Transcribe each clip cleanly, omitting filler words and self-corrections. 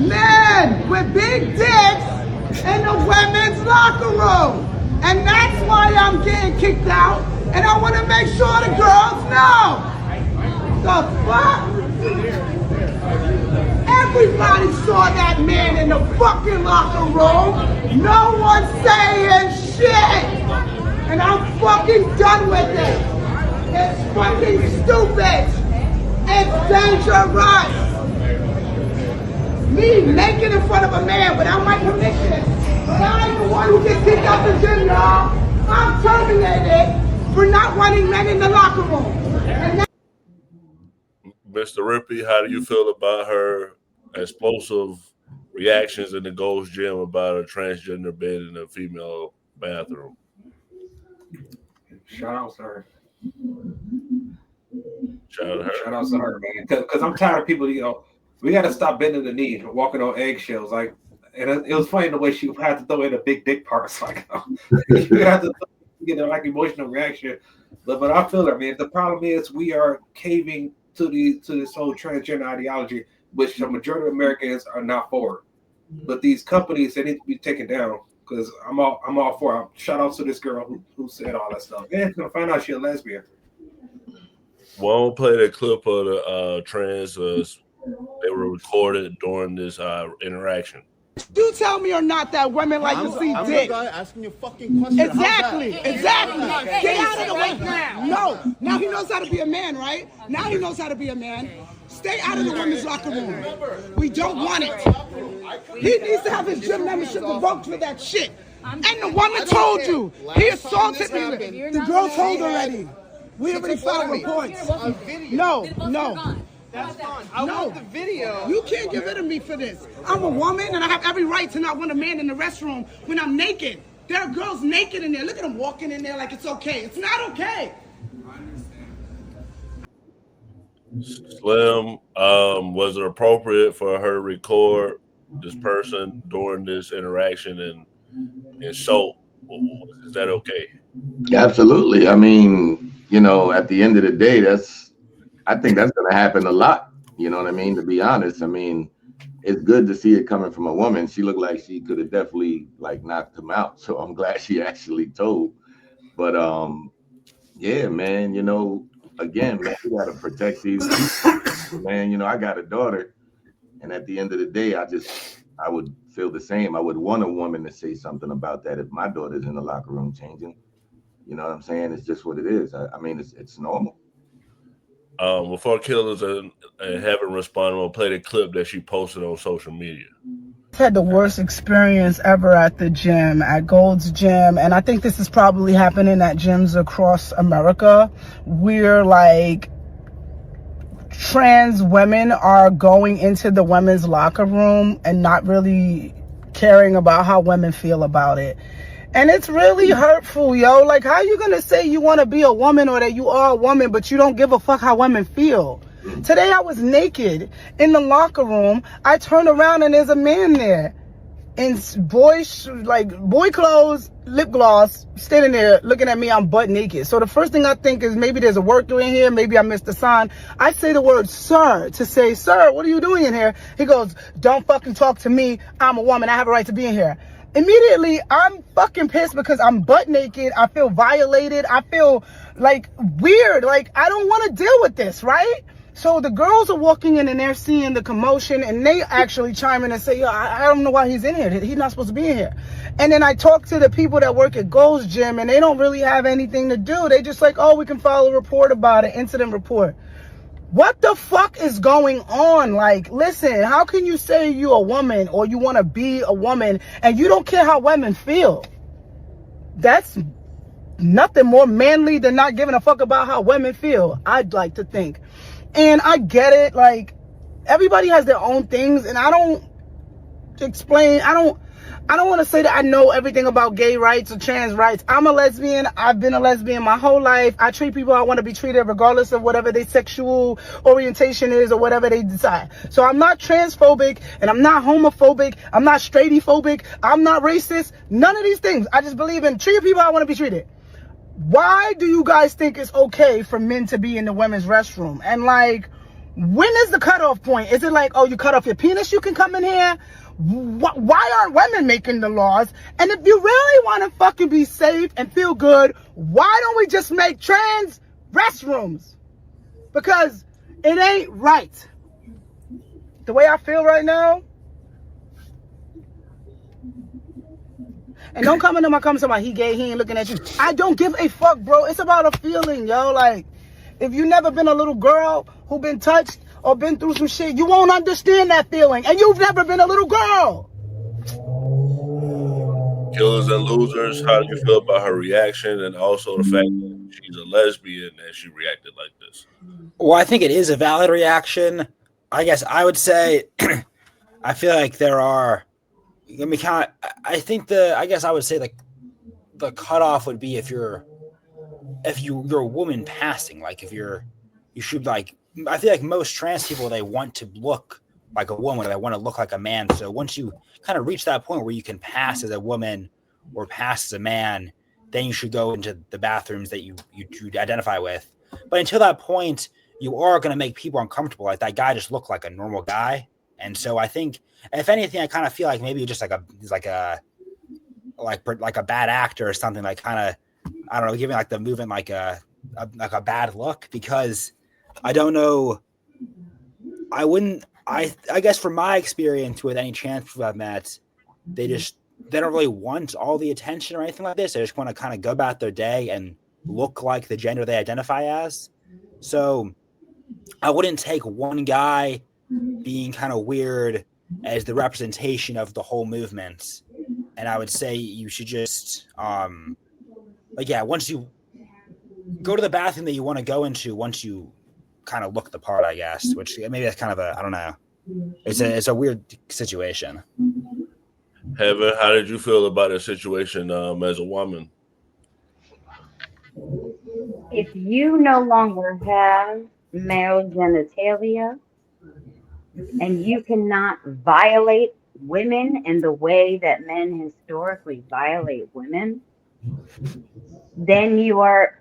men with big dicks in the women's locker room. And that's why I'm getting kicked out. And I want to make sure the girls know. The fuck? Everybody saw that man in the fucking locker room. No one saying shit. And I'm fucking done with it. It's fucking stupid. It's dangerous. Me naked in front of a man without my permission. But I ain't the one who gets kicked out the gym, y'all. I'm terminated for not wanting men in the locker room. And Mr. Rippey, how do you feel about her explosive reactions in the Gold's Gym about a transgender bed in a female bathroom? Shout out to her. Shout out to her, man. Because I'm tired of people, we got to stop bending the knee, walking on eggshells. Like, and it was funny the way she had to throw in a big dick parts. Like, you had to get like emotional reaction. But I feel her, man. The problem is we are caving to this whole transgender ideology, which the majority of Americans are not for. But these companies, they need to be taken down. Because I'm all for it. Shout out to this girl who said all that stuff. Yeah, gonna find out she's a lesbian. Well, I'll play that clip of the trans. They were recorded during this interaction. You tell me or not that women like to see dick. I'm asking you a fucking question. Exactly. Get out of the way now. No, now he knows how to be a man, right? Now he knows how to be a man. Stay out of the women's locker room. We don't want it. He needs to have his gym membership revoked for that shit. And the woman told you. He assaulted me. The girl told already. We already filed reports. No. That's fine. I want the video. You can't get rid of me for this. I'm a woman and I have every right to not want a man in the restroom when I'm naked. There are girls naked in there. Look at them walking in there like it's okay. It's not okay. Slim, was it appropriate for her to record this person during this interaction and show? Is that okay? Absolutely. I mean, at the end of the day, I think that's going to happen a lot. You know what I mean? To be honest, I mean, it's good to see it coming from a woman. She looked like she could have definitely knocked him out. So I'm glad she actually told. But yeah, man, again, man, you got to protect these people, man. I got a daughter. And at the end of the day, I would feel the same. I would want a woman to say something about that if my daughter's in the locker room changing. You know what I'm saying? It's just what it is. I mean, it's normal. Before Killers and Heaven responded, we'll play the clip that she posted on social media. Had the worst experience ever at the gym, at Gold's Gym, and I think this is probably happening at gyms across America, where trans women are going into the women's locker room and not really caring about how women feel about it. And it's really hurtful, yo. How you gonna say you want to be a woman or that you are a woman, but you don't give a fuck how women feel? Today I was naked in the locker room. I turned around and there's a man there in boy clothes, lip gloss, standing there looking at me. I'm butt naked. So the first thing I think is maybe there's a worker in here. Maybe I missed the sign. I say the word sir to say, sir, what are you doing in here? He goes, don't fucking talk to me. I'm a woman. I have a right to be in here. Immediately, I'm fucking pissed because I'm butt naked. I feel violated. I feel weird. I don't want to deal with this, right? So the girls are walking in and they're seeing the commotion and they actually chime in and say, yo, I don't know why he's in here. He's not supposed to be in here. And then I talk to the people that work at Gold's Gym and they don't really have anything to do. They just oh, we can file a report about it, incident report. What the fuck is going on? Listen, how can you say you're a woman or you want to be a woman and you don't care how women feel? That's nothing more manly than not giving a fuck about how women feel, I'd like to think. And I get it, everybody has their own things, and I don't want to say that I know everything about gay rights or trans rights. I'm a lesbian. I've been a lesbian my whole life. I treat people how I want to be treated regardless of whatever their sexual orientation is or whatever they decide. So I'm not transphobic and I'm not homophobic. I'm not straightphobic. I'm not racist. None of these things. I just believe in treating people how I want to be treated. Why do you guys think it's okay for men to be in the women's restroom? And When is the cutoff point? Is it like, oh, you cut off your penis, you can come in here? Why aren't women making the laws? And if you really want to fucking be safe and feel good, why don't we just make trans restrooms? Because it ain't right. The way I feel right now. And don't come into my comments about he gay, he ain't looking at you. I don't give a fuck, bro. It's about a feeling, yo. Like, if you never been a little girl who been touched or been through some shit, you won't understand that feeling. And you've never been a little girl. Killers and losers, how do you feel about her reaction, and also the fact that she's a lesbian and she reacted like this? Well, I think it is a valid reaction. I guess I would say I feel like there are. I mean, I think I guess I would say the cutoff would be if you're a woman passing. Like you should like. I feel like most trans people, they want to look like a woman, or they want to look like a man. So once you kind of reach that point where you can pass as a woman or pass as a man, then you should go into the bathrooms that you identify with. But until that point, you are going to make people uncomfortable. Like that guy just looked like a normal guy. And so I think, if anything, I kind of feel like maybe just like a bad actor or something, like kind of, I don't know, giving like the movement like a bad look, because I don't know. I guess from my experience with any trans people I've met, they don't really want all the attention or anything like this. They just want to kind of go about their day and look like the gender they identify as. So I wouldn't take one guy being kind of weird as the representation of the whole movement. And I would say you should just, once you go to the bathroom that you want to go into, once you kind of look the part, I guess, which maybe that's kind of I don't know. It's a weird situation. Heaven, how did you feel about the situation as a woman? If you no longer have male genitalia and you cannot violate women in the way that men historically violate women, then you are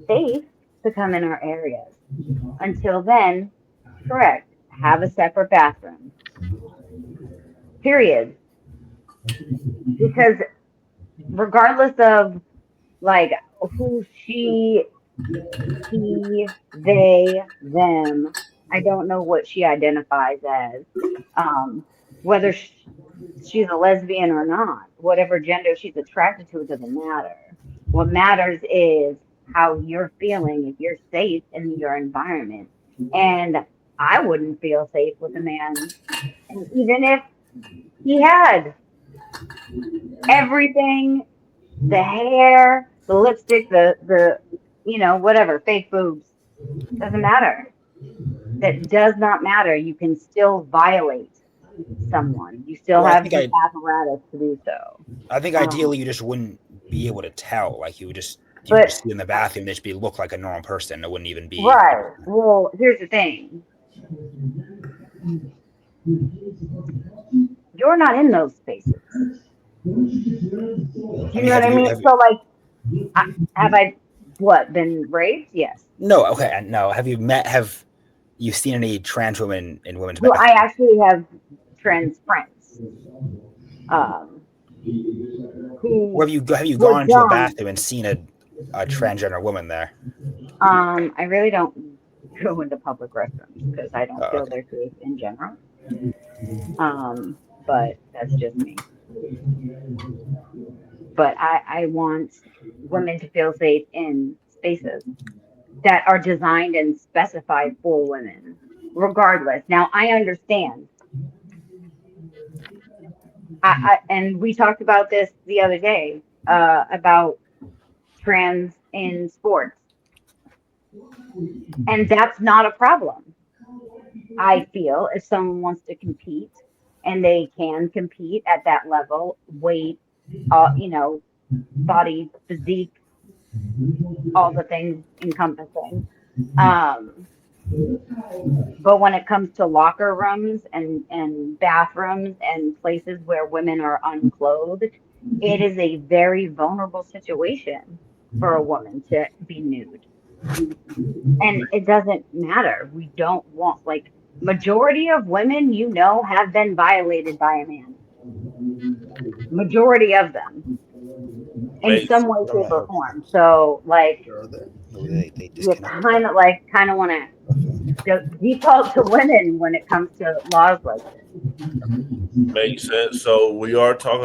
safe to come in our areas. Until then, correct, have a separate bathroom. Period. Because regardless of like who she, he, they, them, I don't know what she identifies as, whether she's a lesbian or not, whatever gender she's attracted to, it doesn't matter. What matters is how you're feeling, if you're safe in your environment. And I wouldn't feel safe with a man, and even if he had everything, the hair, the lipstick, the whatever, fake boobs, doesn't matter. That does not matter. You can still violate someone. You still have the apparatus to do so. I think ideally you just wouldn't be able to tell. Like you would just see in the bathroom, just look like a normal person. It wouldn't even be right. Well, here's the thing. You're not in those spaces. You know what I mean? So like, have I been raped? Yes. No. Okay. No. Have you seen any trans women in women's bathrooms? Well, I actually have trans friends. Have you gone into a bathroom and seen a transgender woman there? I really don't go into public restrooms because I don't feel they're safe in general. But that's just me. But I want women to feel safe in spaces that are designed and specified for women, regardless. Now, I understand. And we talked about this the other day, about trans in sports. And that's not a problem. I feel if someone wants to compete and they can compete at that level, weight, body, physique, all the things encompassing. But when it comes to locker rooms and bathrooms and places where women are unclothed, it is a very vulnerable situation for a woman to be nude. And it doesn't matter. We don't want, like, majority of women, have been violated by a man. Majority of them. In Makes some way, shape, or form. So, like, They you kind of want to default to women when it comes to laws like this. makes sense. So we are talking